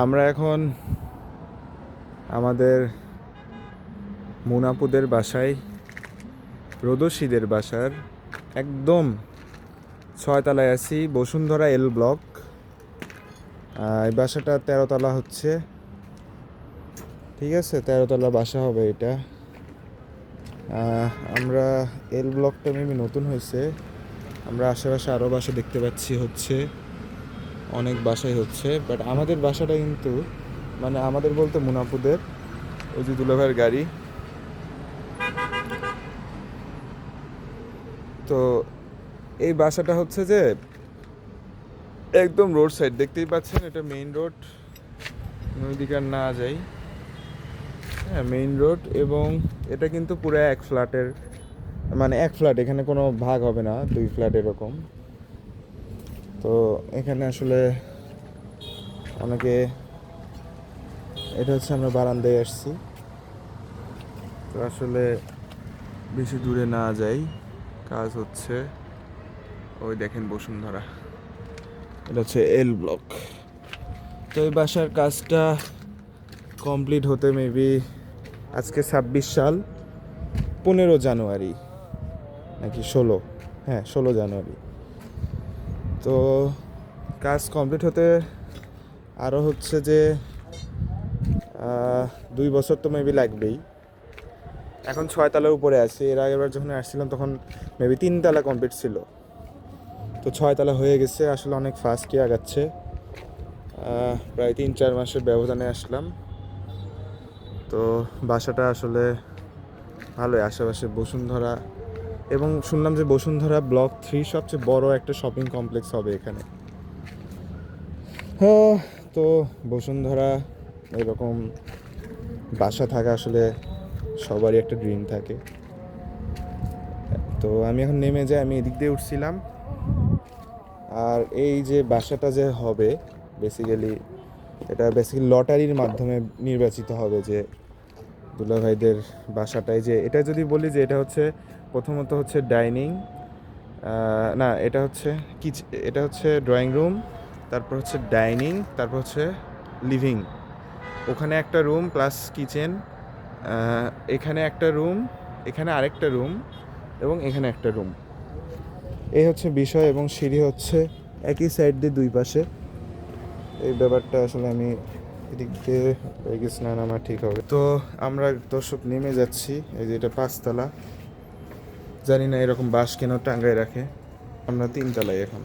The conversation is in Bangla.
আমরা এখন আমাদের মুনাপুদের বাসায়, রোদসীদের বাসার একদম 6 তলায় আছি, বসুন্ধরা এল ব্লক। এই বাসাটা 13 তলা হচ্ছে, ঠিক আছে, 13 তলা বাসা হবে এটা। আমরা এল ব্লকটা মেবি নতুন হয়েছে, আমরা আশেপাশে আরও বাসা দেখতে পাচ্ছি, হচ্ছে অনেক বাসাই হচ্ছে, বাট আমাদের বাসাটা কিন্তু, মানে আমাদের বলতে মুনাপুদের, ওই যে দুলাভাইয়ের গাড়ি। তো এই বাসাটা হচ্ছে যে একদম রোড সাইড, দেখতেই পাচ্ছেন, এটা মেইন রোড, ওইদিকে আর না যাই। হ্যাঁ, মেইন রোড, এবং এটা কিন্তু পুরো এক ফ্ল্যাটের, মানে এক ফ্ল্যাট, এখানে কোনো ভাগ হবে না, 2 ফ্ল্যাট এরকম। তো এখানে আসলে অনেকে, এটা হচ্ছে আমরা বারান্দায় আসছি। তো আসলে বেশি দূরে না যাই, কাজ হচ্ছে, ওই দেখেন বসুন্ধরা, এটা হচ্ছে এল ব্লক। তো এই বাসার কাজটা কমপ্লিট হতে মেবি আজকে 26 সাল, 15 জানুয়ারি নাকি 16, হ্যাঁ 16 জানুয়ারি। তো কাজ কমপ্লিট হতে আরও হচ্ছে যে 2 বছর তো মেবি লাগবেই। এখন 6 তলার উপরে আছি, এর আগেরবার যখন আসছিলাম তখন মেবি 3 তলা কমপ্লিট ছিল, তো 6 তলা হয়ে গেছে। আসলে অনেক ফাস্টই আগাচ্ছে, প্রায় 3-4 মাসের ব্যবধানে আসলাম। তো বাসাটা আসলে ভালোই, আশেপাশে বসুন্ধরা, এবং শুনলাম যে বসুন্ধরা ব্লক 3 সবচেয়ে বড় একটা শপিং কমপ্লেক্স হবে এখানে। হ্যাঁ, তো বসুন্ধরা এরকম বাসা থাকা আসলে সবারই একটা ড্রিম থাকে। তো আমি এখন নেমে যাই, আমি এদিক দিয়ে উঠছিলাম। আর এই যে বাসাটা যে হবে, এটা বেসিক্যালি লটারির মাধ্যমে নির্বাচিত হবে, যে দুলাভাইদের বাসাটাই, যে এটা যদি বলি যে এটা হচ্ছে প্রথমত হচ্ছে ডাইনিং, না এটা হচ্ছে এটা হচ্ছে ড্রয়িং রুম, তারপর হচ্ছে ডাইনিং, তারপর হচ্ছে লিভিং, ওখানে একটা রুম প্লাস কিচেন, এখানে একটা রুম, এখানে আরেকটা রুম, এবং এখানে একটা রুম। এই হচ্ছে বিষয়, এবং সিঁড়ি হচ্ছে একই সাইড দিয়ে 2 পাশে। এই ব্যাপারটা আসলে আমি এদিক দিয়ে গেছি না, আমার ঠিক হবে। তো আমরা দর্শক নেমে যাচ্ছি, এই যে এটা 5 তলা, জানি না এরকম বাঁশ কেন টাঙ্গায় রাখে। আমরা 3 তলায় এখন।